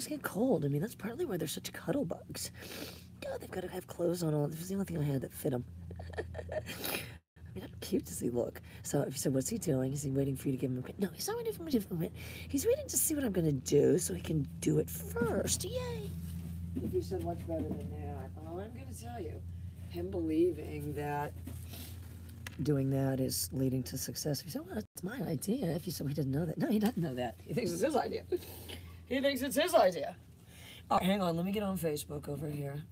dogs get cold. I mean, that's partly why they're such cuddle bugs. God, they've got to have clothes on all. This was the only thing I had that fit them. I mean, how cute does he look? So if you said, what's he doing? Is he waiting for you to give him a pet? No, he's not waiting for me to give him a pet. He's waiting to see what I'm going to do so he can do it first. Yay! If you said, what's better than that? Well, I'm going to tell you. Him believing that doing that is leading to success. If you said, well, that's my idea. If you said, well, he doesn't know that. No, he doesn't know that. He thinks it's his idea. He thinks it's his idea. All right, hang on. Let me get on Facebook over here.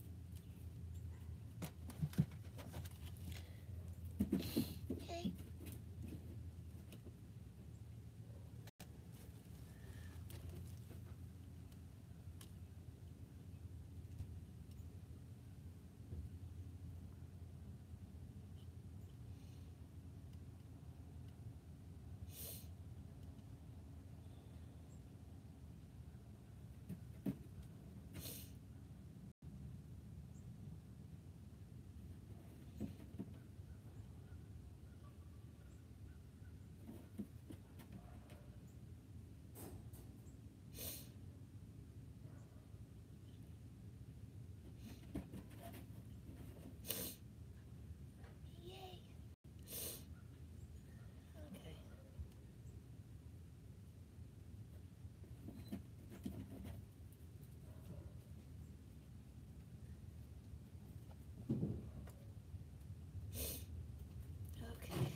Okay.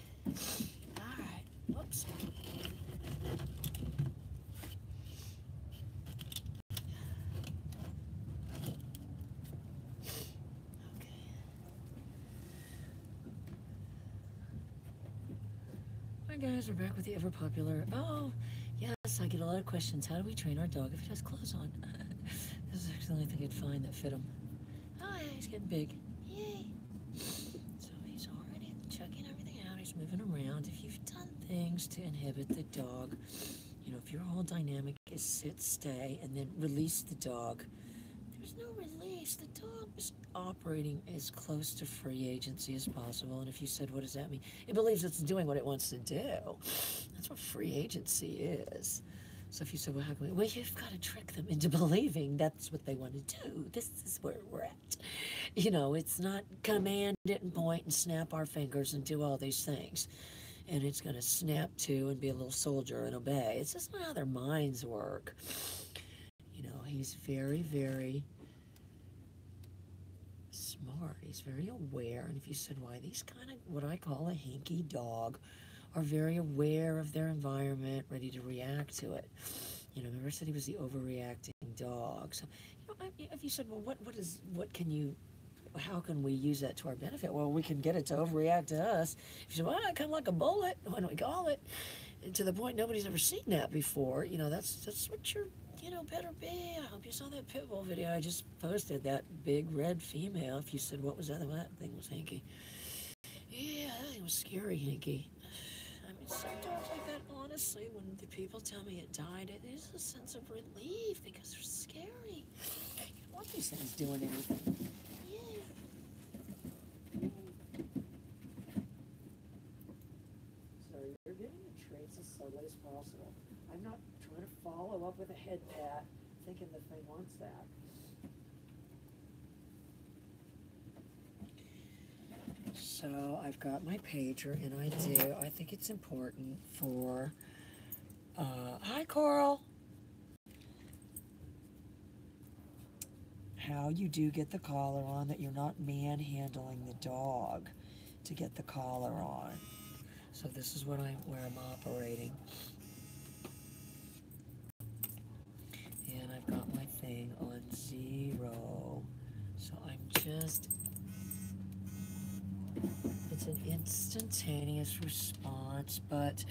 Hi guys, we're back with the ever popular. Oh, yes, I get a lot of questions. How do we train our dog if he has clothes on? This is actually the only thing I'd find that fit him. Oh yeah, he's getting big. Yay! So he's already checking everything out. He's moving around. If you've done things to inhibit the dog, you know, if your whole dynamic is sit, stay, and then release the dog, there's no release. The dog is operating as close to free agency as possible. And if you said, what does that mean? It believes it's doing what it wants to do. That's what free agency is. So if you said, well, how can we? Well, you've got to trick them into believing that's what they want to do. This is where we're at. You know, it's not command it and point and snap our fingers and do all these things. And it's going to snap to and be a little soldier and obey. It's just not how their minds work. You know, he's very, very smart. He's very aware. And if you said, why, these kind of what I call a hinky dog are very aware of their environment, ready to react to it. You know, remember I said he was the overreacting dog. So, you know, if you said, well, what can you, how can we use that to our benefit? Well, we can get it to overreact to us. If you said, well, kind of like a bullet, why don't we call it? And to the point nobody's ever seen that before. You know, that's what you're, you know, better be. I hope you saw that pit bull video I just posted, that big red female. If you said, what was that? Well, that thing was Hinky. Yeah, that thing was scary, Hinky. I mean, some dogs like that, honestly, when the people tell me it died, it is a sense of relief because they're scary. You don't want these things doing anything. Yeah. So you're getting the traits as subtly as possible. I'm not trying to follow up with a head pat, thinking the thing wants that. So I've got my pager, and I think it's important for, hi Coral, how you do get the collar on, that you're not manhandling the dog to get the collar on. So this is where I'm operating. And I've got my thing on 0. So I'm just, it's an instantaneous response, but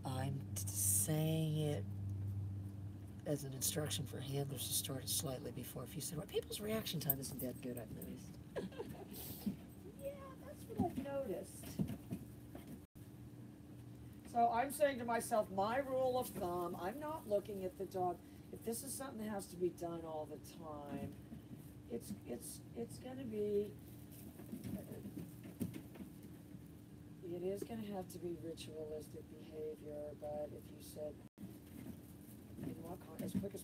I'm saying it as an instruction for handlers to start it slightly before. If you said, well, people's reaction time isn't that good, I've noticed. Yeah, that's what I've noticed. So I'm saying to myself, my rule of thumb, I'm not looking at the dog. If this is something that has to be done all the time, it's going to be, it is going to have to be ritualistic behavior, but if you said, as quick as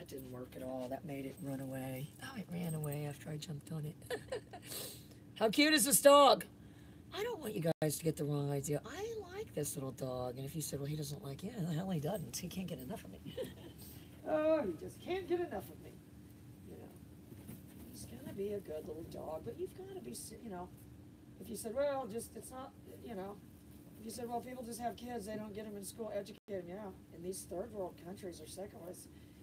that didn't work at all. That made it run away. Oh, it ran away after I jumped on it. How cute is this dog? I don't want you guys to get the wrong idea. I like this little dog. And if you said, well, he doesn't like you, the hell he doesn't. He can't get enough of me. Oh, he just can't get enough of me. You know, he's going to be a good little dog, but you've got to be, you know, if you said, well, just, it's not, you know, if you said, well, people just have kids, they don't get them in school, educate them, yeah. In these third world countries or second world,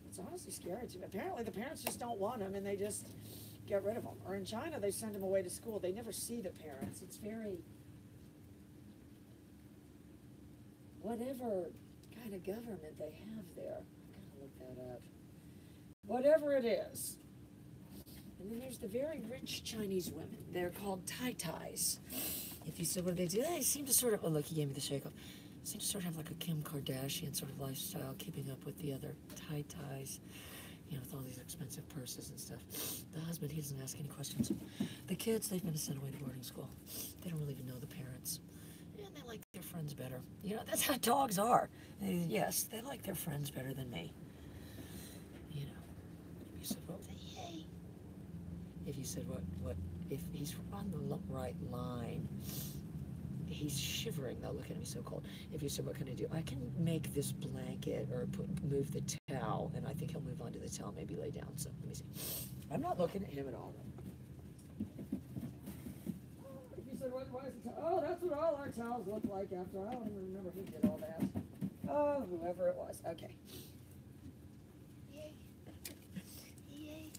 it's honestly scary to me. Apparently, the parents just don't want them, and they just get rid of them. Or in China, they send them away to school. They never see the parents. It's very, whatever kind of government they have there. I've got to look that up. Whatever it is. And then there's the very rich Chinese women. They're called Tai-Tais. If you said what they do, they seem to sort of, oh look, he gave me the shake off. Seem to sort of have like a Kim Kardashian sort of lifestyle, keeping up with the other Tai-Tais, you know, with all these expensive purses and stuff. The husband, he doesn't ask any questions. The kids, they've been sent away to boarding school. They don't really even know the parents. And they like their friends better. You know, that's how dogs are. Yes, they like their friends better than me. You know, if you said, well, yay. If you said, what, if he's on the right line, he's shivering. Now look at him, he's so cold. If you said, what can I do? I can make this blanket or move the towel, and I think he'll move on to the towel, maybe lay down. So let me see. I'm not looking at him at all. If you said, why is the towel? Oh, that's what all our towels look like after. I don't even remember who did all that. Oh, whoever it was. Okay. Yay. Yay.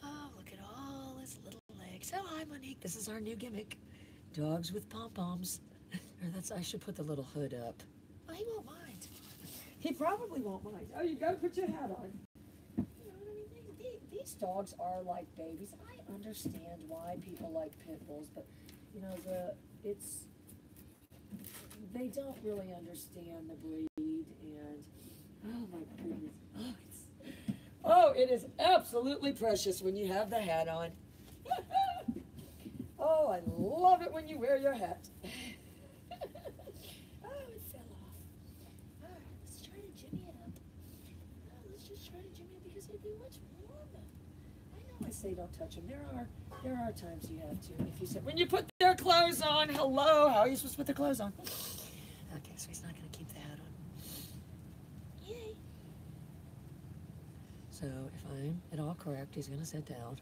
Oh, look at all his little legs. Oh, hi, Monique. This is our new gimmick. Dogs with pom-poms. Or I should put the little hood up. Oh, he won't mind. He probably won't mind. Oh, you gotta put your hat on. You know what I mean? These dogs are like babies. I understand why people like pit bulls, but you know, they don't really understand the breed, and oh my goodness. Oh, it is absolutely precious when you have the hat on. Oh, I love it when you wear your hat. Oh, it fell off. All right, let's try to jimmy it up. Oh, let's just try to jimmy it because it'd be much warmer. I know I say don't touch them. There are times you have to. If you said, when you put their clothes on, hello, how are you supposed to put their clothes on? Okay, so he's not going to keep the hat on. Yay. So if I'm at all correct, he's going to sit down.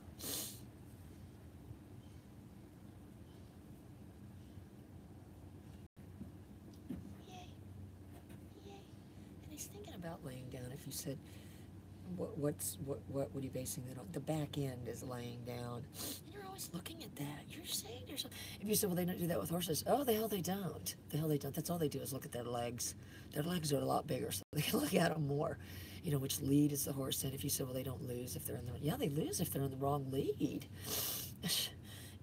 About laying down. If you said, what are you basing that on? The back end is laying down. And you're always looking at that. You're saying to yourself, if you said, well, they don't do that with horses. Oh, the hell they don't. The hell they don't. That's all they do is look at their legs. Their legs are a lot bigger, so they can look at them more. You know, which lead is the horse in. If you said, well, they don't lose if they're in the, yeah, they lose if they're in the wrong lead.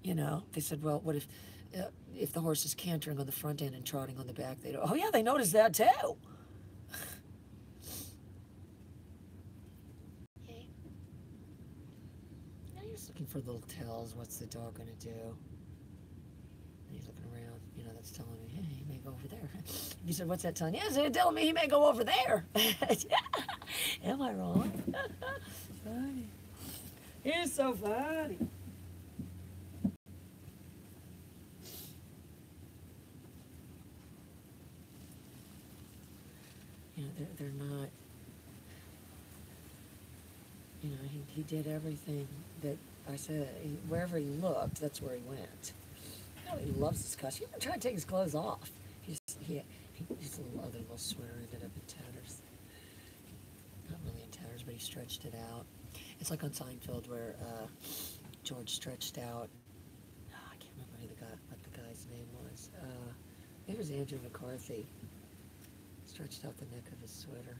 You know, they said, well, what if the horse is cantering on the front end and trotting on the back? They don't, oh yeah, they notice that too. Looking for little tells. What's the dog going to do? And he's looking around. You know, that's telling me, hey, he may go over there. You said, what's that telling you? Yes, it's telling me he may go over there. Am I wrong? Funny. He's so funny. You know, they're not. You know, he did everything that I said. Wherever he looked, that's where he went. You know, he loves his costume. He even tried to take his clothes off. His other little sweater ended up in tatters. Not really in tatters, but he stretched it out. It's like on Seinfeld where George stretched out. Oh, I can't remember what the guy's name was. It was Andrew McCarthy. Stretched out the neck of his sweater.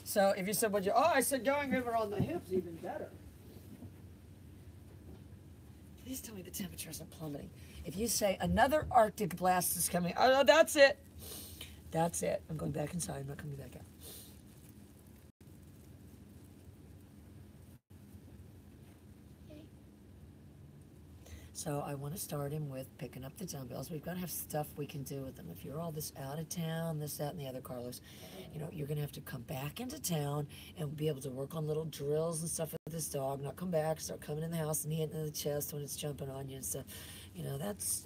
So if you said, I said going over on the hips, even better. Please tell me the temperature isn't plummeting. If you say another Arctic blast is coming, oh, that's it. That's it. I'm going back inside. I'm not coming back out. So I want to start him with picking up the dumbbells. We've got to have stuff we can do with them. If you're all this out of town, this, that, and the other, Carlos, you know, you're going to have to come back into town and be able to work on little drills and stuff with this dog, not come back, start coming in the house and hitting it in the chest when it's jumping on you and stuff. You know, that's,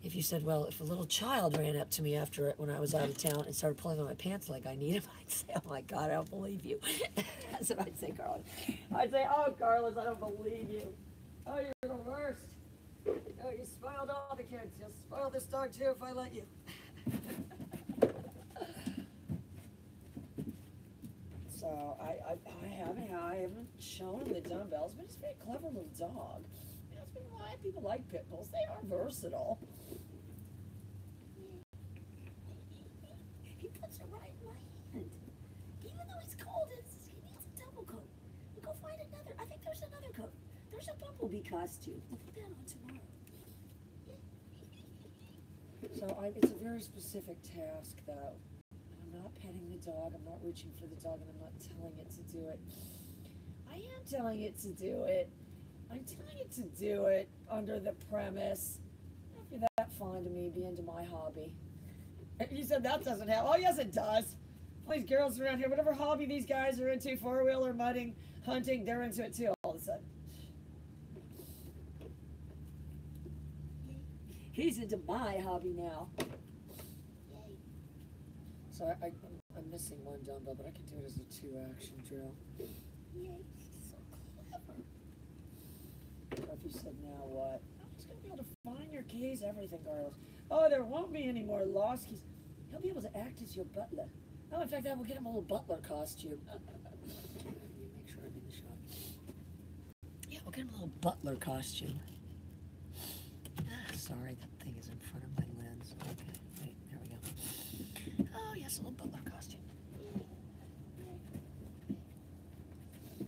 if you said, well, if a little child ran up to me after it when I was out of town and started pulling on my pants like I need him, I'd say, oh my God, I don't believe you. That's what I'd say, Carlos. I'd say, oh, Carlos, I don't believe you. Oh, you're the worst. Oh, you spoiled all the kids. You'll spoil this dog too if I let you. So I haven't shown him the dumbbells, but he's a very clever little dog. You know, it's been why people like pit bulls. They are versatile. He puts it right in my hand. Even though he's cold, he needs a double coat. We'll go find another. I think there's another coat. There's a bumblebee costume. We'll put that on tomorrow. So it's a very specific task, though. I'm not petting the dog. I'm not reaching for the dog, and I'm not telling it to do it. I am telling it to do it. I'm telling it to do it under the premise, if you're that fond of me, be into my hobby. You said that doesn't happen. Oh, yes, it does. All these girls around here, whatever hobby these guys are into, four-wheeler, mudding, hunting, they're into it too all of a sudden. He's into my hobby now. So I'm missing one dumbbell, but I can do it as a 2-action drill. Yay, so clever. So if you said, now what? I'm just going to be able to find your keys, everything, Carlos. Oh, there won't be any more lost keys. He'll be able to act as your butler. Oh, in fact, I will get him a little butler costume. Make sure I'm in the shot. Yeah, we'll get him a little butler costume. Sorry, that thing is in front of my lens. Okay, wait, there we go. Oh, yes, a little butler costume.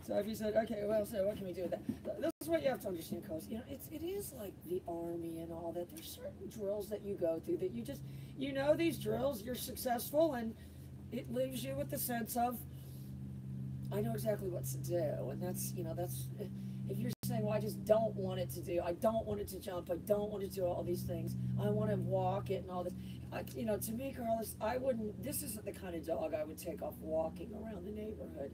So if you said, okay, well, so what can we do with that? This is what you have to understand, Carlos. You know, it is like the Army and all that. There's certain drills that you go through that you just, you know these drills, you're successful, and it leaves you with the sense of, I know exactly what to do. And that's, you know, that's, if you're saying, well, I just don't want it to do, I don't want it to jump, I don't want it to do all these things, I want to walk it and all this. You know, to me, Carlos, I wouldn't, this isn't the kind of dog I would take off walking around the neighborhood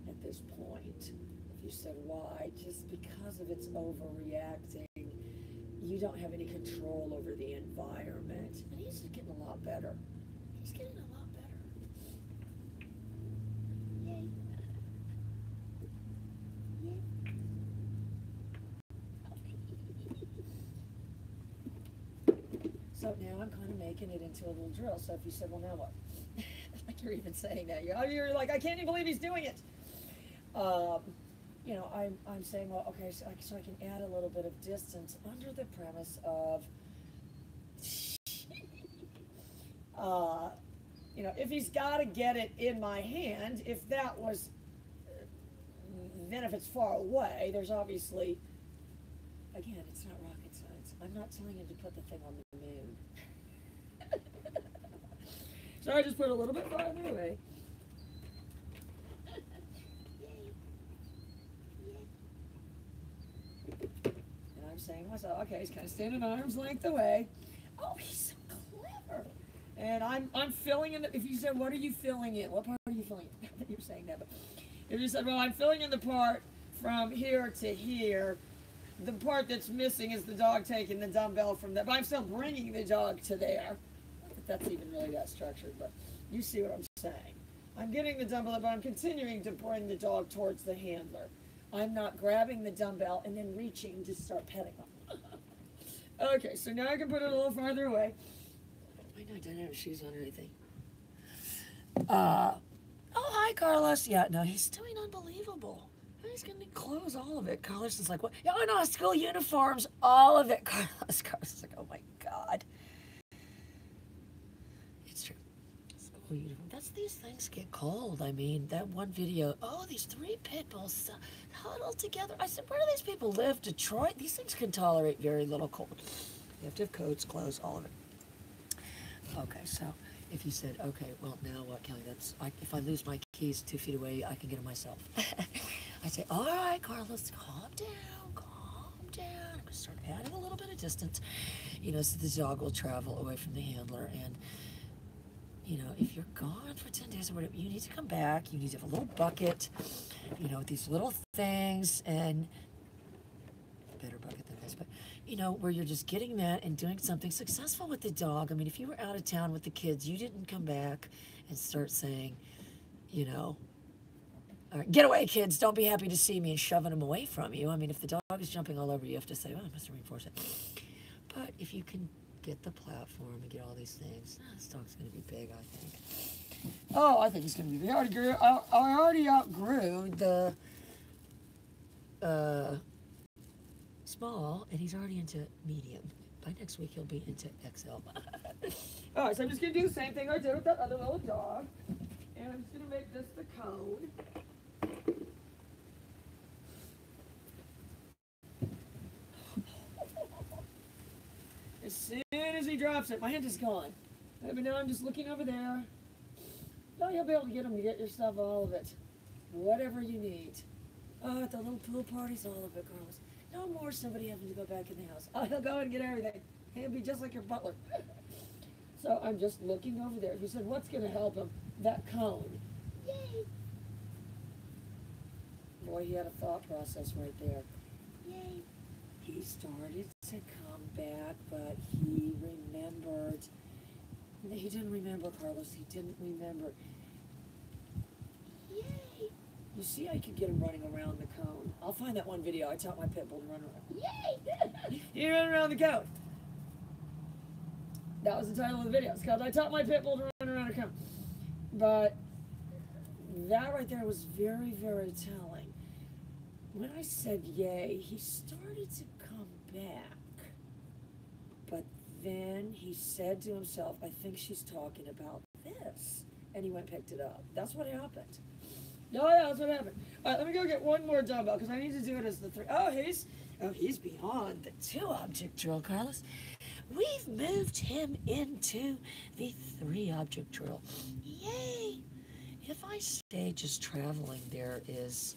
at this point. If you said why, just because of its overreacting, you don't have any control over the environment. And he's getting a lot better. He's getting a lot better. Yay. So now I'm kind of making it into a little drill. So if you said, well, now what? Like you're even saying that. You're like, I can't even believe he's doing it. You know, I'm saying, well, okay, so I can add a little bit of distance under the premise of, you know, if he's got to get it in my hand, if that was, then if it's far away, there's obviously, again, it's not rocket science. I'm not telling him to put the thing on the moon. So I just put a little bit farther away. And I'm saying to myself, okay, he's kind of standing arm's length away. Oh, he's so clever. And I'm filling in, if you said, what are you filling in? What part are you filling in? You're saying that, but if you said, well, I'm filling in the part from here to here, the part that's missing is the dog taking the dumbbell from there, but I'm still bringing the dog to there. Not that that's even really that structured, but you see what I'm saying. I'm getting the dumbbell, but I'm continuing to bring the dog towards the handler. I'm not grabbing the dumbbell and then reaching to start petting him. Okay, so now I can put it a little farther away. I know I don't have shoes on or anything. Oh, hi, Carlos. Yeah, no, he's doing unbelievable. He's going to close all of it. Carlos is like, what? Yeah, I know, school uniforms, all of it. Carlos is like, oh my God. It's true. School uniform. These things get cold. I mean, that one video, oh, these 3 pit bulls huddled together. I said, where do these people live? Detroit? These things can tolerate very little cold. You have to have coats, clothes, all of it. Okay, so if you said, okay, well, now what, Kelly? If I lose my keys 2 feet away, I can get them myself. I say, all right, Carlos, calm down, calm down. I'm going to start adding a little bit of distance, you know, so the dog will travel away from the handler. And, you know, if you're gone for 10 days or whatever, you need to come back. You need to have a little bucket, you know, with these little things, and better bucket than this, but, you know, where you're just getting that and doing something successful with the dog. I mean, if you were out of town with the kids, you didn't come back and start saying, you know, all right, get away, kids, don't be happy to see me, and shoving them away from you. I mean, if the dog is jumping all over you, you have to say, oh, I must reinforce it. But if you can get the platform and get all these things, this dog's going to be big, I think. Oh, I think he's going to be big. I already outgrew the small, and he's already into medium. By next week, he'll be into XL. All right, so I'm just going to do the same thing I did with that other little dog. And I'm just going to make this the cone. As soon as he drops it, my hand is gone. But now I'm just looking over there. Oh, you'll be able to get him to get your stuff, all of it. Whatever you need. Oh, at the little pool parties, all of it, Carlos. No more somebody having to go back in the house. Oh, he'll go and get everything. He'll be just like your butler. So I'm just looking over there. He said, what's going to help him? That cone. Yay. Boy, he had a thought process right there. Yay. He started to come back, but he remembered. He didn't remember, Carlos. He didn't remember. Yay. You see, I could get him running around the cone. I'll find that one video. I taught my pit bull to run around. Yay! He ran around the cone. That was the title of the video. It's called I Taught My Pit Bull to Run Around a Cone. But that right there was very, very telling. When I said yay, he started to come back. But then he said to himself, I think she's talking about this. And he went and picked it up. That's what happened. Oh, yeah, that's what happened. All right, let me go get one more dumbbell because I need to do it as the three. Oh, he's beyond the 2-object drill, Carlos. We've moved him into the 3-object drill. Yay! If I stay just traveling, there is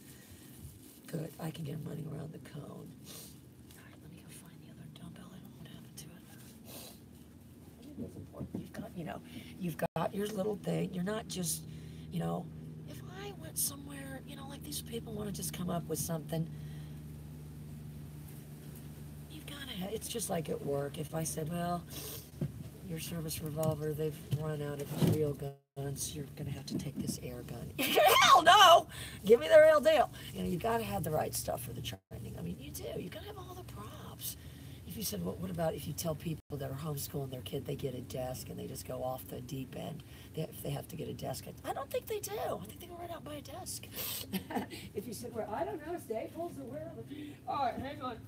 good. I can get him running around the cone. All right, let me go find the other dumbbell. I don't know what happened to it. I think that's important. You've got your little thing. You're not just, if I went somewhere, like these people want to just come up with something. It's just like at work. If I said, well, your service revolver, they've run out of real guns, you're going to have to take this air gun. Hell no! Give me the real deal. You got to have the right stuff for the training. I mean, you do. You got to have all the props. If you said, well, what about if you tell people that are homeschooling their kid, they get a desk and they just go off the deep end, if they have to get a desk? I don't think they do. I think they go right out and buy a desk. If you said, well, I don't know, Staples or wherever. All right, hang on.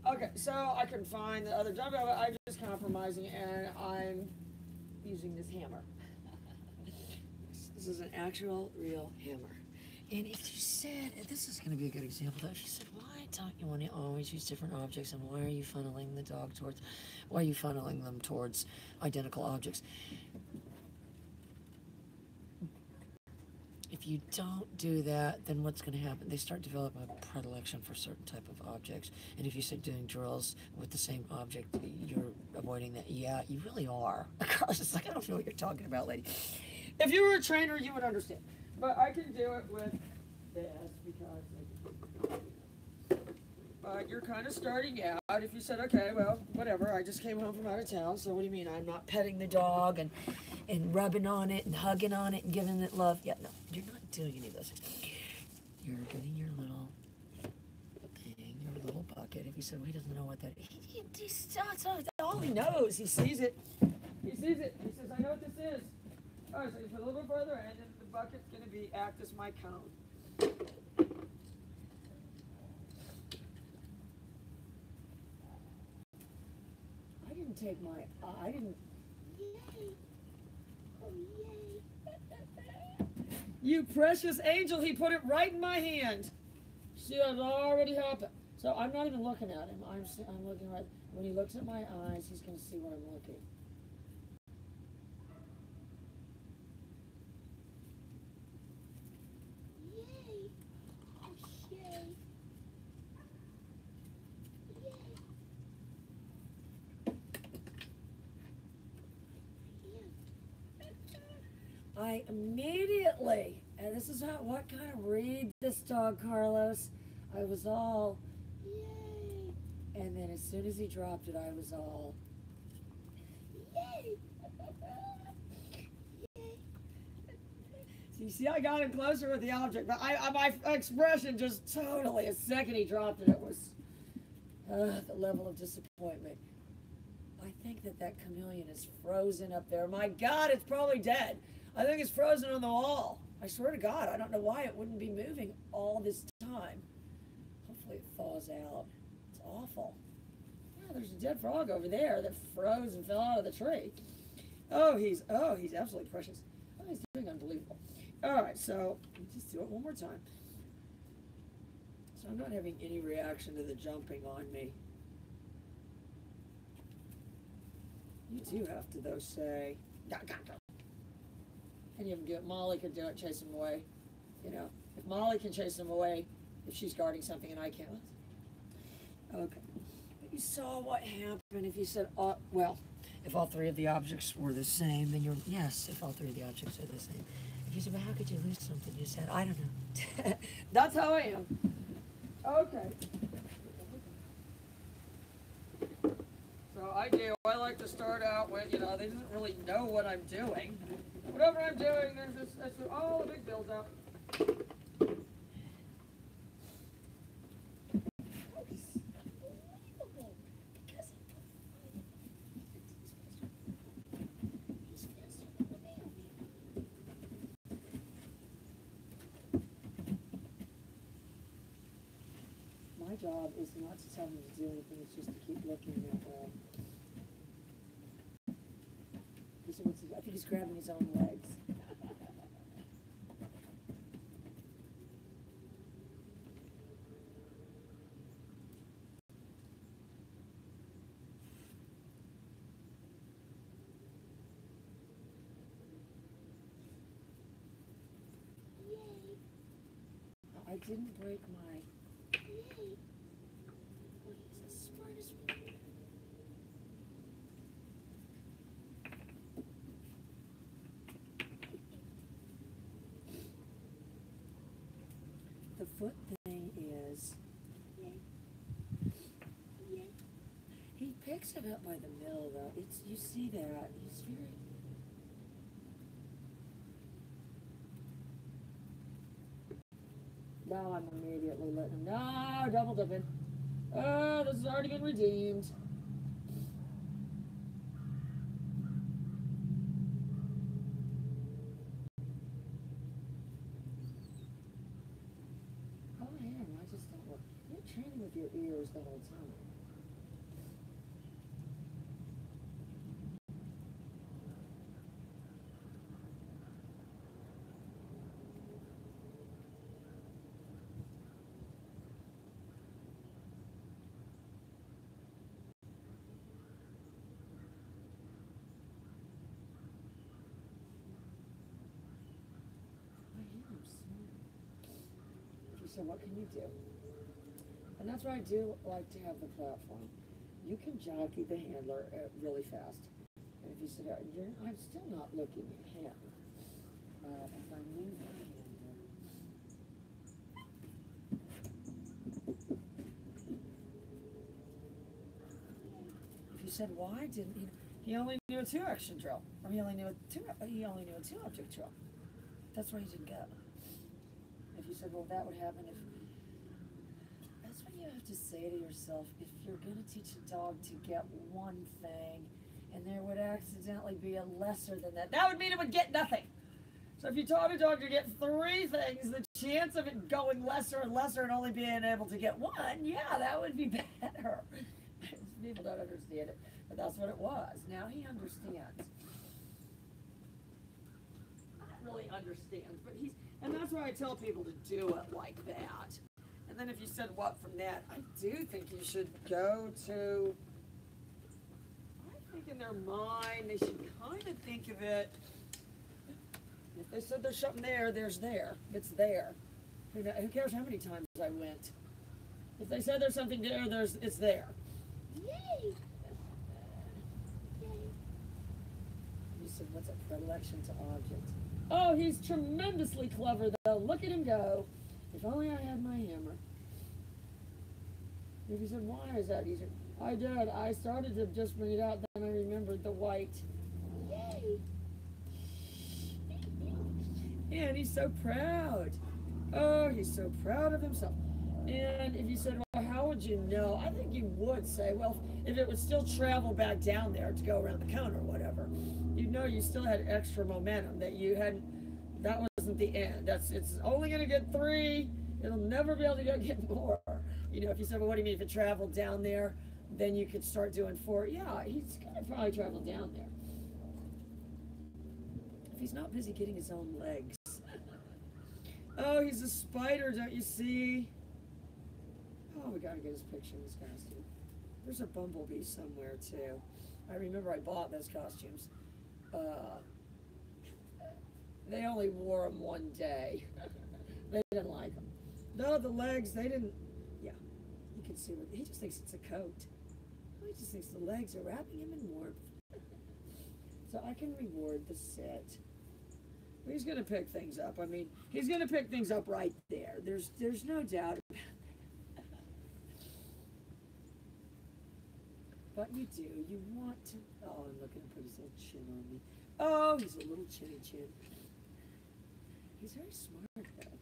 Okay, so I couldn't find the other dumbbell, but I'm just compromising, and I'm using this hammer. This is an actual, real hammer. And if you said, this is going to be a good example though, if you said, why don't you want to always use different objects, and why are you funneling the dog towards, why are you funneling them towards identical objects? If you don't do that, then what's going to happen? They start developing a predilection for certain type of objects. And if you start doing drills with the same object, you're avoiding that. Yeah, you really are. Carlos is like, I don't know what you're talking about, lady. If you were a trainer, you would understand. But I can do it with this because you're kind of starting out. If you said, okay, well, whatever, I just came home from out of town, so what do you mean I'm not petting the dog and rubbing on it and hugging on it and giving it love? Yeah, no, you're not doing any of those things. You're getting your little thing, your little bucket. If you said, well, he doesn't know what that is, that's all he knows. He sees it. He sees it. He says, I know what this is. All right, so you put a little bit further in, and the bucket's going to act as my cone. I didn't take my, I didn't. Yay. Oh, yay. You precious angel, he put it right in my hand. See, that already happened. So I'm not even looking at him. I'm looking right. When he looks at my eyes, he's going to see where I'm looking. I immediately, and this is what kind of breed this dog, Carlos, I was all, yay. And then as soon as he dropped it, I was all, yay. Yay. So you see, I got him closer with the object, but my expression just totally, the second he dropped it, it was the level of disappointment. I think that chameleon is frozen up there. My God, it's probably dead. I think it's frozen on the wall. I swear to God, I don't know why it wouldn't be moving all this time. Hopefully it thaws out. It's awful. Yeah, there's a dead frog over there that froze and fell out of the tree. Oh, he's absolutely precious. Oh, he's doing unbelievable. All right, so just do it one more time. So I'm not having any reaction to the jumping on me. You do have to, though, say, go. And you can do it. Molly could do it, chase him away. You know, if Molly can chase him away, if she's guarding something and I can't. Okay. But you saw what happened if you said, well, if all three of the objects were the same, then you're, yes, if all three of the objects are the same. If you said, well, how could you lose something? You said, I don't know. That's how I am. Okay. So I like to start out with, they didn't really know what I'm doing. Whatever I'm doing, there's this, the big build up. My job is not to tell him to do anything, it's just to keep looking that way. I think he's grabbing his own legs. Yay. I didn't break my... Yay. Oh, he's the smartest one. The foot thing is, he picks it up by the middle though. You see that. He's very... Now I'm immediately letting him, no, double dipping. Oh, this has already been redeemed. Training with your ears the whole time. So what can you do? And that's why I do like to have the platform. You can jockey the handler really fast. And if you sit out, I'm still not looking at him. If I move my handler. If you said, why didn't he only knew a 2-action drill. Or he only knew a 2-object drill. That's where he didn't go. If you said, well, that would happen if... That's what you have to say to yourself. If you're going to teach a dog to get one thing, and there would accidentally be a lesser than that, that would mean it would get nothing. So if you taught a dog to get 3 things, the chance of it going lesser and lesser and only being able to get 1, yeah, that would be better. People don't understand it, but that's what it was. Now he understands. Not really understands, but and that's why I tell people to do it like that. And then if you said what from that, I do think you should go to, I think in their mind, they should kind of think of it, if they said there's something there, there's there. It's there. Who cares how many times I went? If they said there's something there, it's there. Yay! Yay. You said, what's a predilection to objects? Oh, he's tremendously clever, though. Look at him go. If only I had my hammer. If you said, why is that easier? I did. I started to just bring it out, then I remembered the white. Yay! And he's so proud. Oh, he's so proud of himself. And if you said, well, how would you know? I think you would say, well, if it would still travel back down there to go around the cone or whatever, you'd know you still had extra momentum, that you hadn't, that wasn't the end. It's only going to get 3. It'll never be able to get more. You know, if you said, well, what do you mean if it traveled down there, then you could start doing 4. Yeah, he's going to probably travel down there. If he's not busy getting his own legs. Oh, he's a spider, don't you see? Oh, we gotta get his picture in his costume. There's a bumblebee somewhere, too. I remember I bought those costumes. They only wore them one day. They didn't like them. No, the legs, they didn't. Yeah, you can see what he just thinks it's a coat. He just thinks the legs are wrapping him in warmth. So I can reward the sit. He's going to pick things up. I mean, he's going to pick things up right there. There's no doubt about it. But you do. You want to... Oh, I'm looking to put his little chin on me. Oh, he's a little chinny chin. He's very smart, though.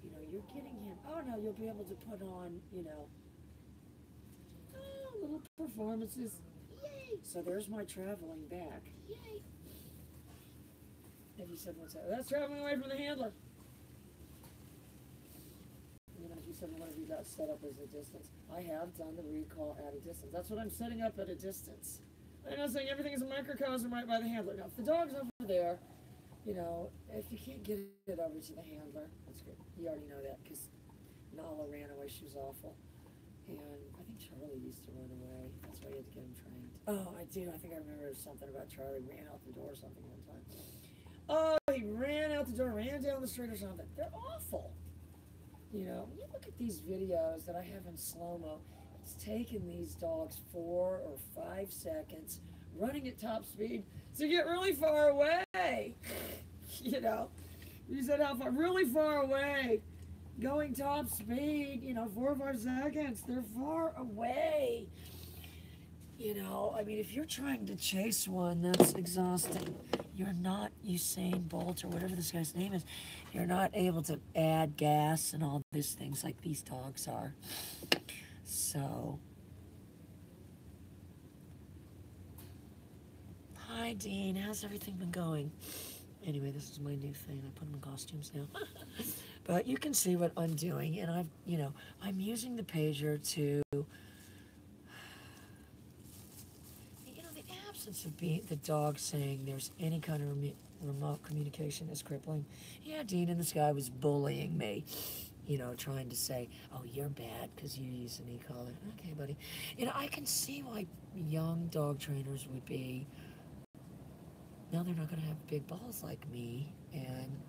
You know, you're getting him... Oh, no, you'll be able to put on, you know... Oh, little performances. Yay! So there's my traveling back. Yay! And you said, what's that? That's traveling away from the handler. You know, you said, what have you got set up as a distance? I have done the recall at a distance. That's what I'm setting up at a distance. I'm not saying everything is a microcosm right by the handler. Now, if the dog's over there, you know, if you can't get it over to the handler, that's good. You already know that because Nala ran away. She was awful. And I think Charlie used to run away. That's why you had to get him trained. Oh, I do. I think I remember something about Charlie ran out the door or something one time. Oh, he ran out the door, ran down the street or something. They're awful. You know, you look at these videos that I have in slow-mo. It's taken these dogs 4 or 5 seconds running at top speed to get really far away. You know, you said how far? Really far away. Going top speed, you know, 4 or 5 seconds. They're far away. You know, I mean, if you're trying to chase one, that's exhausting. You're not Usain Bolt or whatever this guy's name is. You're not able to add gas and all these things like these dogs are. So, hi, Dean. How's everything been going? Anyway, this is my new thing. I put them in costumes now. But you can see what I'm doing, and I'm using the pager to, the absence of the dog saying there's any kind of remote communication is crippling. Yeah, Dean, and this guy was bullying me, trying to say, oh, you're bad because you use an e-collar. Okay, buddy. I can see why young dog trainers would be, now they're not going to have big balls like me, and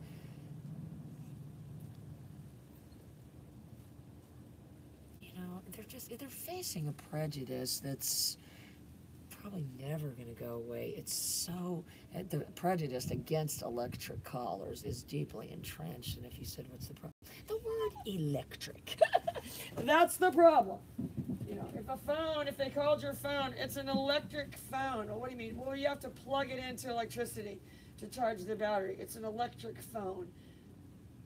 they're facing a prejudice that's probably never going to go away. It's so, the prejudice against electric collars is deeply entrenched. And if you said, what's the problem? The word electric. That's the problem. You know, if they called your phone, it's an electric phone. Well, what do you mean? Well, you have to plug it into electricity to charge the battery. It's an electric phone.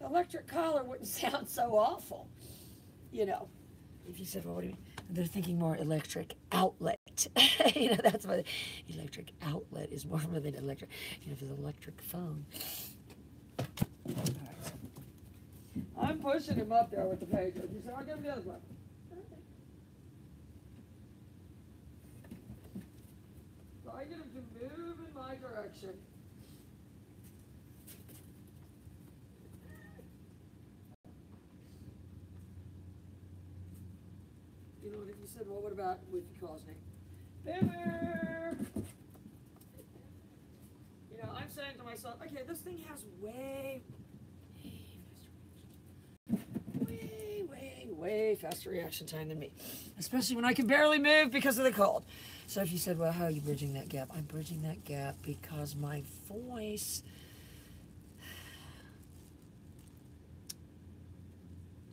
Electric collar wouldn't sound so awful, you know. If you said, well, what do you mean? They're thinking more electric outlet. You know, that's what electric outlet is more than electric. You know, if it's an electric phone. All right. I'm pushing him up there with the pager. You said, I'll give him the other one. So I get him to move in my direction. You know, and if you said, well, what about if he calls me? Bimmer! You know, I'm saying to myself, okay, this thing has way faster reaction time than me. Especially when I can barely move because of the cold. So if you said, well, how are you bridging that gap? I'm bridging that gap because my voice,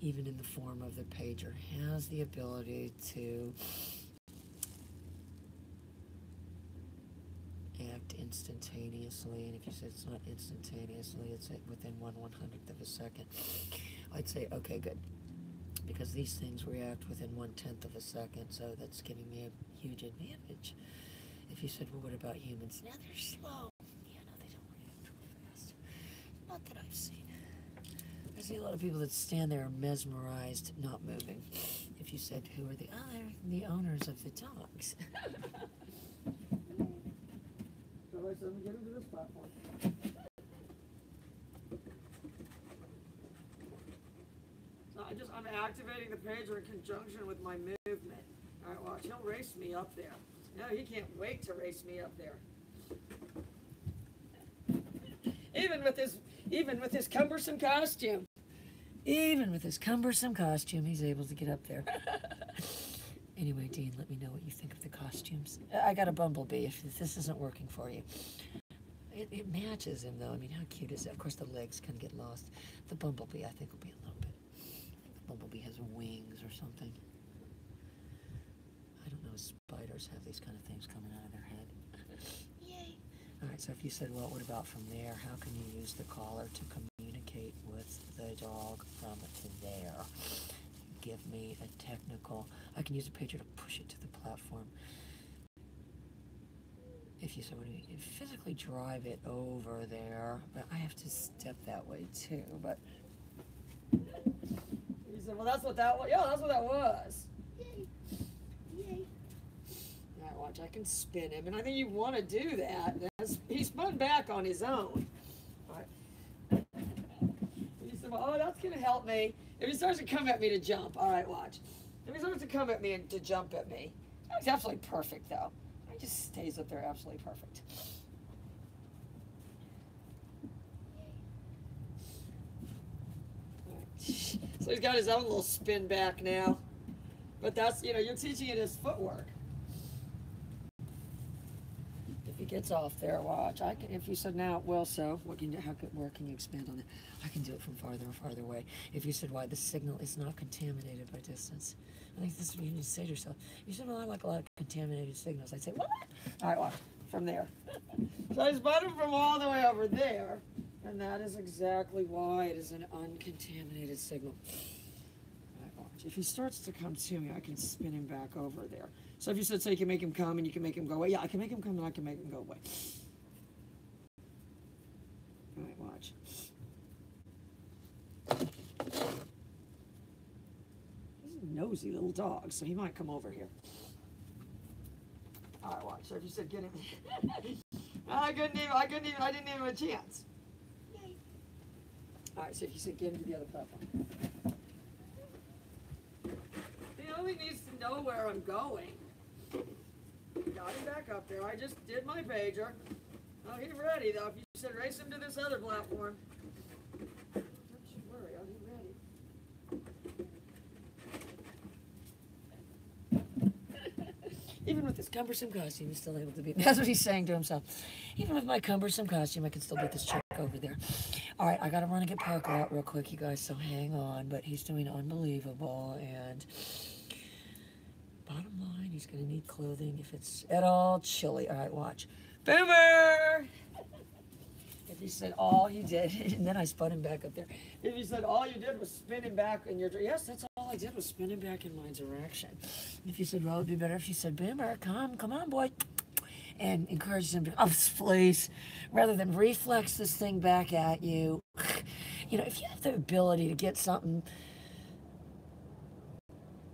even in the form of the pager, has the ability to act instantaneously. And if you said it's not instantaneously, it's within 1/100th of a second, I'd say, okay, good. Because these things react within 1/10 of a second, so that's giving me a huge advantage. If you said, well, what about humans? Now they're slow. Yeah, no, they don't react real fast. Not that I've seen. I see a lot of people that stand there mesmerized, not moving. If you said, who are the owners of the dogs. So I said, get into this platform. I'm activating the pager in conjunction with my movement. All right, watch. He'll race me up there. No, he can't wait to race me up there. Even with his cumbersome costume. Even with his cumbersome costume, he's able to get up there. Anyway, Dean, let me know what you think of the costumes. I got a bumblebee if this isn't working for you. It matches him, though. I mean, how cute is that? Of course, the legs can get lost. The bumblebee, I think, will be a little bit. Bumblebee has wings or something. I don't know, spiders have these kind of things coming out of their head. Yay! Alright, so if you said, well, what about from there? How can you use the collar to communicate with the dog from there? Give me a technical... I can use a pager to push it to the platform. If you said, what do you mean? Physically drive it over there, but I have to step that way too, but... He said, well, that's what that was. Yeah, that's what that was. Yay. Yay. All right, watch. I can spin him. And I think you want to do that. He spun back on his own. All right. He said, well, oh, that's going to help me. If he starts to come at me to jump. All right, watch. If he starts to come at me and to jump at me. He's absolutely perfect, though. He just stays up there absolutely perfect. So he's got his own little spin back now. But that's, you know, you're teaching it his footwork. If he gets off there, watch. I can, if you said now, well, so, where can you expand on that? I can do it from farther and farther away. If you said why the signal is not contaminated by distance. I think this is what you need to say to yourself. You said, well, I like a lot of contaminated signals. I'd say, what? All right, watch. From there. So I spun him from all the way over there. And that is exactly why it is an uncontaminated signal. Right, watch. If he starts to come to me, I can spin him back over there. So if you said, so you can make him come and you can make him go away. Yeah, I can make him come and I can make him go away. All right, watch. He's a nosy little dog, so he might come over here. All right, watch. So if you said, get him. I didn't give him a chance. All right, so if you said get into the other platform. He only needs to know where I'm going. Got him back up there. I just did my pager. Oh, he's ready, though. If you said race him to this other platform. Don't you worry, I'll be ready. Even with this cumbersome costume, he's still able to beat me. That's what he's saying to himself. Even with my cumbersome costume, I can still beat this chick over there. All right, I got to run and get Parker out real quick, you guys, so hang on. But he's doing unbelievable, and bottom line, he's going to need clothing if it's at all chilly. All right, watch. Boomer! If you said all you did, and then I spun him back up there. If you said all you did was spin him back in your, yes, that's all I did was spin him back in my direction. If you said, well, it would be better if you said, Boomer, come on, boy, and encourage him to, oh, please, rather than reflex this thing back at you. You know, if you have the ability to get something,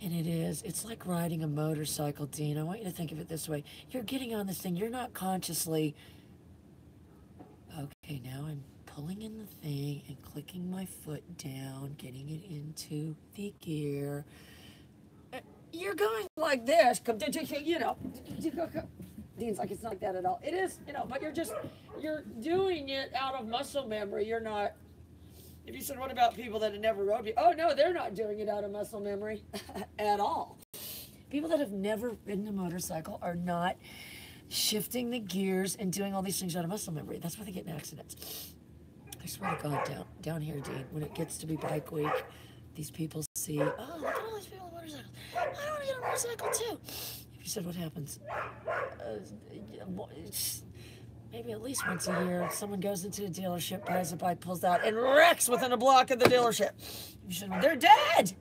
and it's like riding a motorcycle, Dean. I want you to think of it this way. You're getting on this thing, you're not consciously, okay, now I'm pulling in the thing and clicking my foot down, getting it into the gear. You're going like this, you know. Dean's like, it's not like that at all. It is, you know, but you're doing it out of muscle memory. You're not, if you said, what about people that have never rode you? Oh, no, they're not doing it out of muscle memory at all. People that have never ridden a motorcycle are not shifting the gears and doing all these things out of muscle memory. That's why they get in accidents. I swear to God, down here, Dean, when it gets to be bike week, these people see, oh, look at all these people on motorcycles. I want to get a motorcycle too. If you said what happens, maybe at least once a year, someone goes into a dealership, buys a bike, pulls out, and wrecks within a block of the dealership. You said, well, they're dead.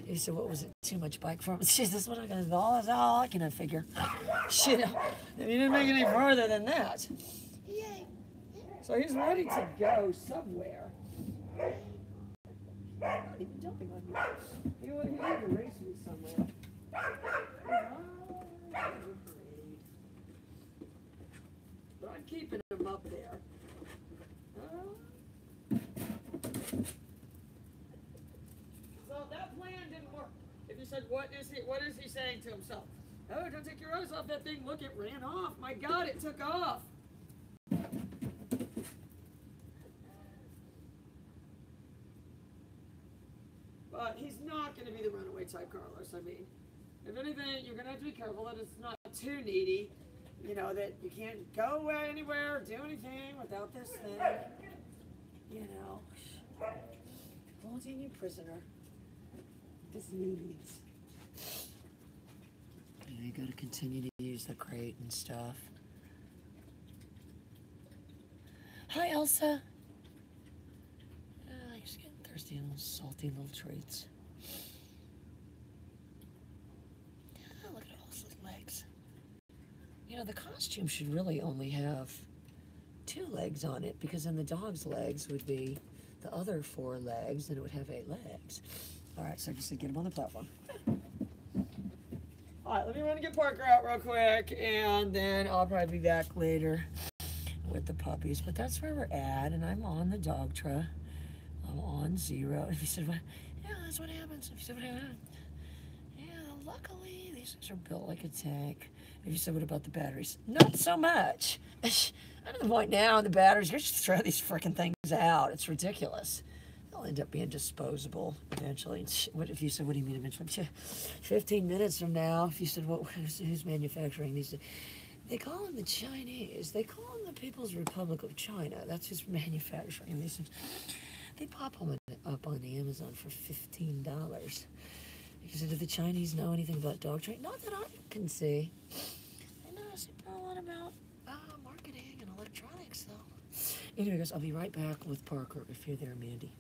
He said, what was it? Too much bike for him? Shit, this is what I got. That's all I can figure. Shit, you didn't make it any further than that. Yay. So he's ready to go somewhere. He's not even jumping on me. He wanted to race me somewhere. But I'm keeping him up there. So that plan didn't work. If you said, what is he saying to himself? Oh, don't take your eyes off that thing. Look, it ran off. My God, it took off. But he's not going to be the runaway type, Carlos. I mean, if anything, you're going to have to be careful that it's not too needy. You know, that you can't go anywhere or do anything without this thing. You know, holding you prisoner. This needs. You got to continue to use the crate and stuff. Hi, Elsa. You're just getting thirsty on those salty little treats. Oh, look at Elsa's legs. You know, the costume should really only have 2 legs on it, because then the dog's legs would be the other 4 legs, and it would have 8 legs. All right, so I just said get him on the platform. All right, let me run and get Parker out real quick, and then I'll probably be back later with the puppies. But that's where we're at, and I'm on the Dogtra. I'm on 0. If you said, well, yeah, that's what happens. If you said, what happened? Yeah, luckily these things are built like a tank. If you said, what about the batteries? Not so much. I'm at the point now, the batteries, you're just throw these freaking things out. It's ridiculous. They'll end up being disposable eventually. What if you said, what do you mean eventually? 15 minutes from now, if you said, well, who's manufacturing these? They call them the Chinese. They call them the People's Republic of China. That's who's manufacturing these things. They pop them up on Amazon for $15. Because do the Chinese know anything about dog training? Not that I can see. They know a lot about marketing and electronics, though. Anyway, guys, I'll be right back with Parker if you're there, Mandy.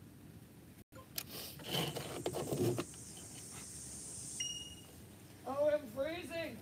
Oh, I'm freezing.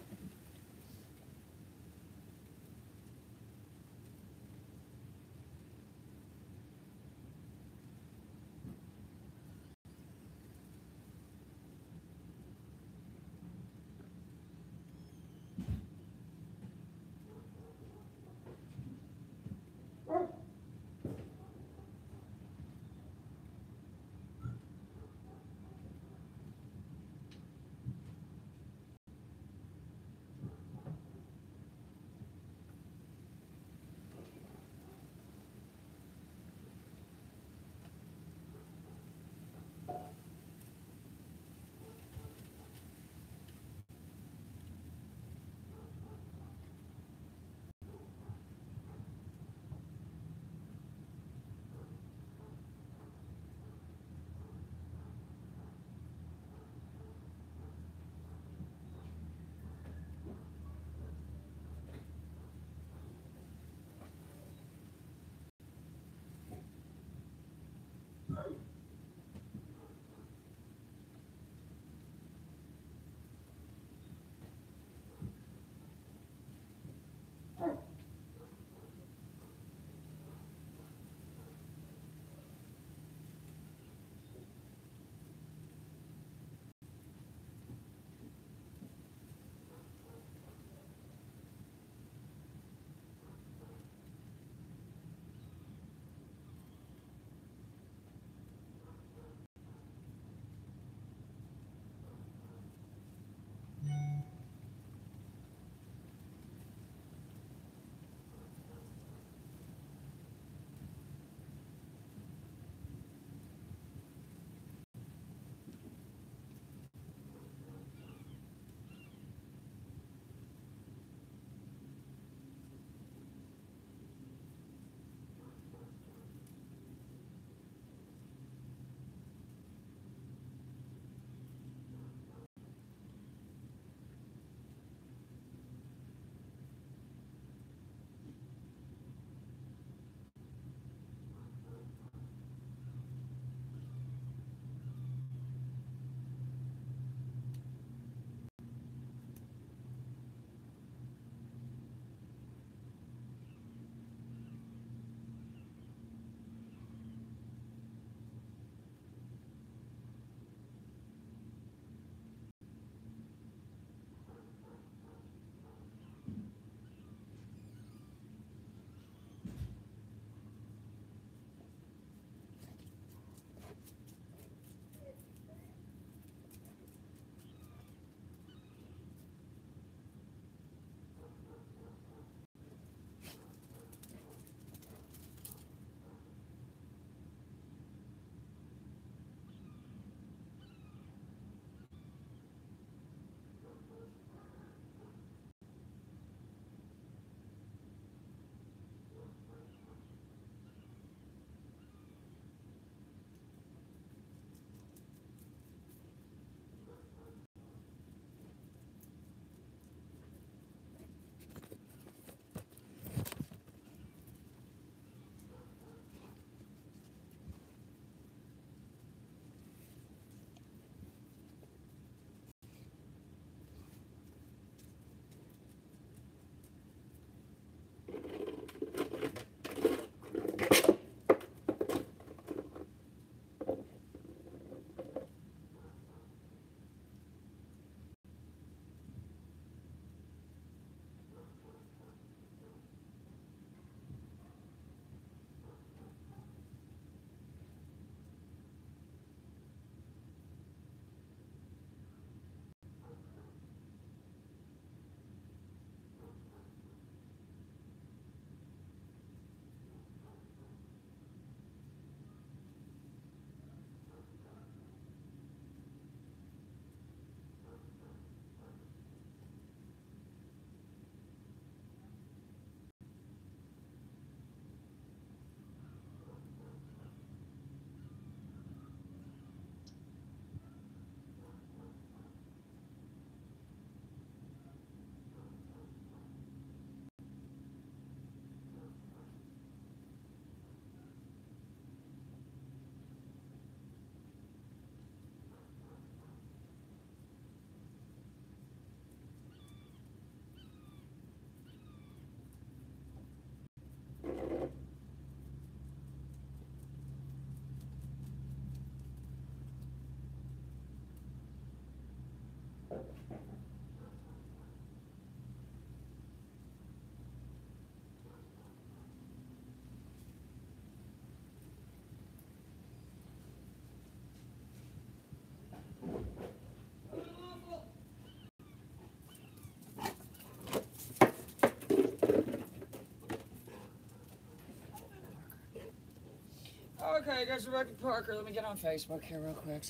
Okay, guys, Rebecca Parker. Let me get on Facebook here real quick.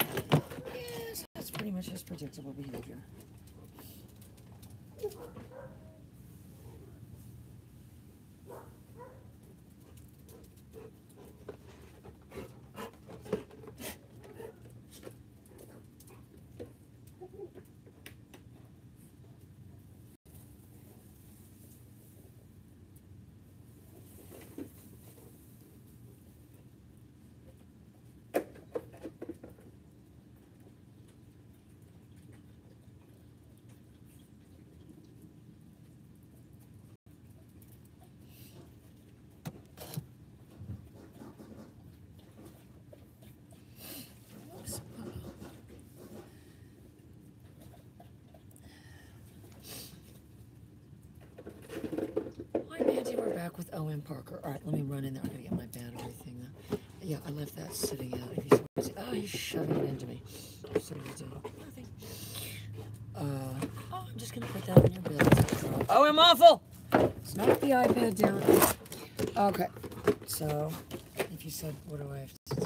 Yes, that's pretty much his predictable behavior. Hi, Mandy. We're back with O.M. Parker. All right, let me run in there. I'm going to get my battery thing, though. Yeah, I left that sitting out. If you see, oh, he's shoving it into me. So you do nothing. Oh, I'm just going to put that in your bed. O.M. Awful! Knock the iPad down. Okay, so if you said, what do I have to do?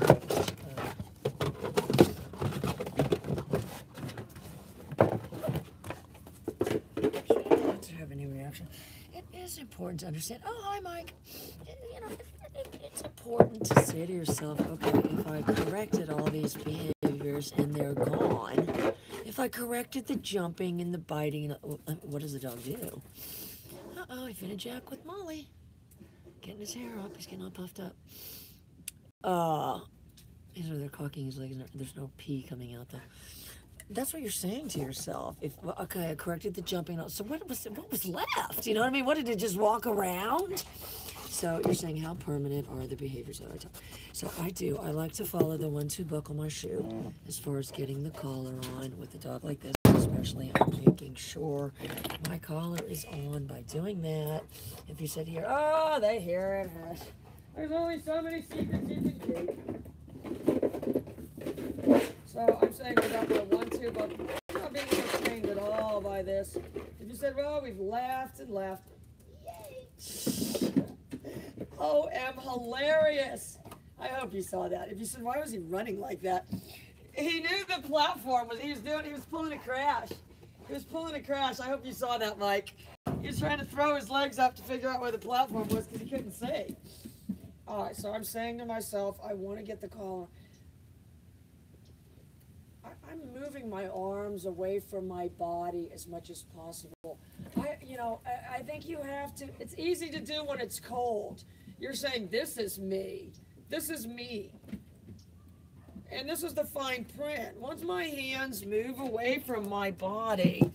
Not to have any reaction. It is important to understand. Oh, hi, Mike. You know, it's important to say to yourself, okay, if I corrected all these behaviors and they're gone, if I corrected the jumping and the biting, what does the dog do? Uh-oh, he finna jack with Molly. Getting his hair up. He's getting all puffed up. He's over there cocking his legs. There's no pee coming out there. That's what you're saying to yourself. Okay, I corrected the jumping. So what was left? You know what I mean? What, did it just walk around? So you're saying, how permanent are the behaviors that I tell? So I like to follow the 1-2 buckle my shoe as far as getting the collar on with a dog like this. Especially, I'm making sure my collar is on by doing that. If you said here, oh, they hear it. There's only so many secrets you can keep. So I'm saying we got the 1-2 buckle. I'm not being entertained at all by this. If you said, well, we've laughed and laughed. Yay! O.M. hilarious. I hope you saw that. If you said, why was he running like that? He knew the platform he was pulling a crash. He was pulling a crash. I hope you saw that, Mike. He was trying to throw his legs up to figure out where the platform was because he couldn't see. All right, so I'm saying to myself, I want to get the collar. I'm moving my arms away from my body as much as possible. I think you have to. It's easy to do when it's cold. You're saying, this is me. This is me. And this is the fine print. Once my hands move away from my body,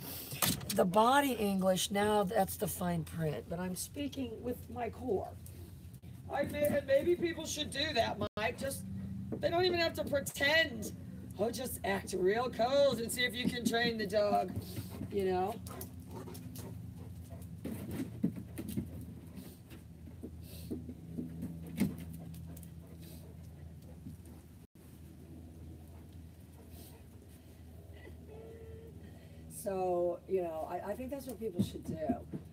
the body English, now that's the fine print. But I'm speaking with my core. Maybe people should do that, Mike. They don't even have to pretend. Oh, just act real cold and see if you can train the dog, you know? So, I think that's what people should do.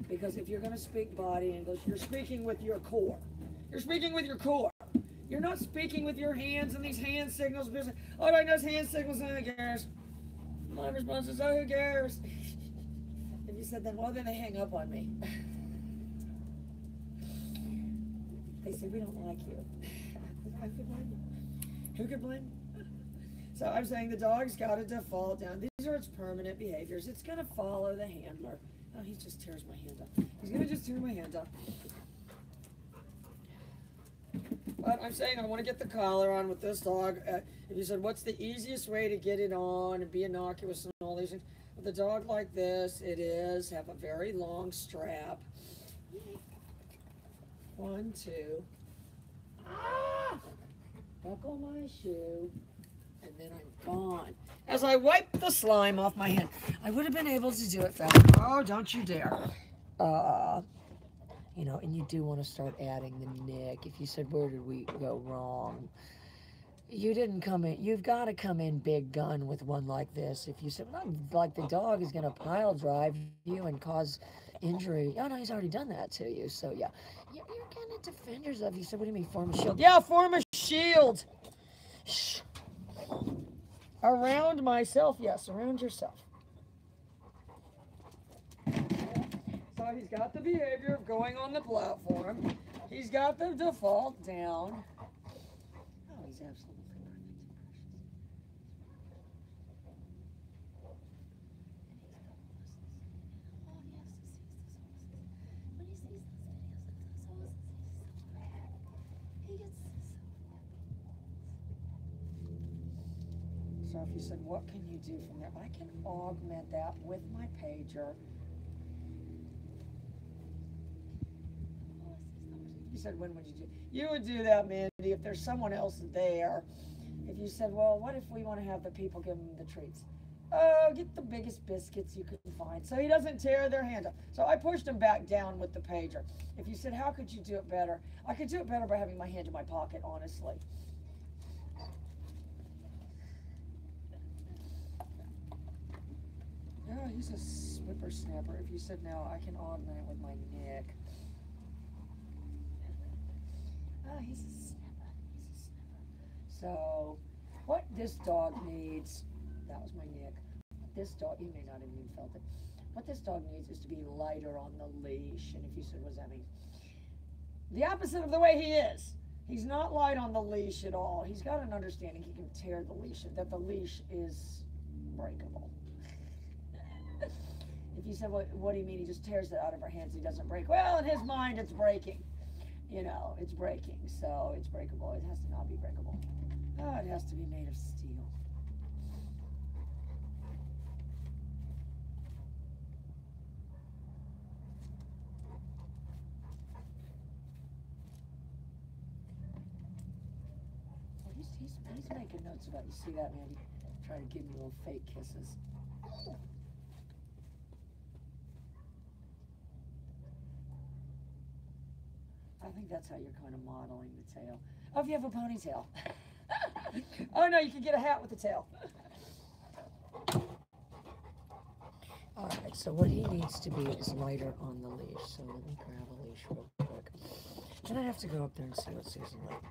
Because if you're going to speak body English, you're speaking with your core. You're speaking with your core. You're not speaking with your hands and these hand signals. Oh, I know hand signals, who cares? My response is, oh, who cares? If you said that, well, then they hang up on me. They say, we don't like you. I could blame you. Who could blame you? So I'm saying the dog's got to default down. These are its permanent behaviors. It's going to follow the handler. Oh, he just tears my hand up. He's going to just tear my hand up. But I'm saying I want to get the collar on with this dog. If you said, what's the easiest way to get it on and be innocuous and all these things? With a dog like this, it is have a very long strap. 1, 2. Ah! Buckle my shoe. And then I'm gone. as I wipe the slime off my hand. I would have been able to do it fast. Oh, don't you dare. You know, and you do want to start adding the nick. If you said, where did we go wrong? You didn't come in. You've got to come in big gun with one like this. If you said, well, like the dog is going to pile drive you and cause injury. Oh, no, he's already done that to you. So, yeah. You're going to defend yourself. You said, what do you mean, form a shield? Yeah, form a shield. Shh. Around myself. Yes, around yourself. So he's got the behavior of going on the platform. He's got the default down. Oh, he's absolutely perfect. So if you said, what can you do from there? I can augment that with my pager. You said, when would you do? You would do that, Mandy, if there's someone else there. If you said, well, what if we want to have the people give them the treats? Oh, get the biggest biscuits you can find so he doesn't tear their hand up. So I pushed him back down with the pager. If you said, how could you do it better? I could do it better by having my hand in my pocket, honestly. Oh, he's a whippersnapper. If you said, no, I can augment it with my nick. Oh, he's a snapper. He's a snapper. So, what this dog needs, that was my nick. This dog, you may not have even felt it. What this dog needs is to be lighter on the leash. And if you said, what does that mean? The opposite of the way he is. He's not light on the leash at all. He's got an understanding he can tear the leash, that the leash is breakable. If you said, what do you mean? He just tears it out of our hands, he doesn't break. Well, in his mind, it's breaking. You know, it's breaking, so it's breakable. It has to not be breakable. Oh, it has to be made of steel. Well, he's making notes about you. See that, Mandy? Trying to give me little fake kisses. I think that's how you're kind of modeling the tail. Oh, if you have a ponytail. Oh, no, you can get a hat with the tail. All right, so what he needs to be is lighter on the leash. So let me grab a leash real quick. Then I have to go up there and see what Susan likes.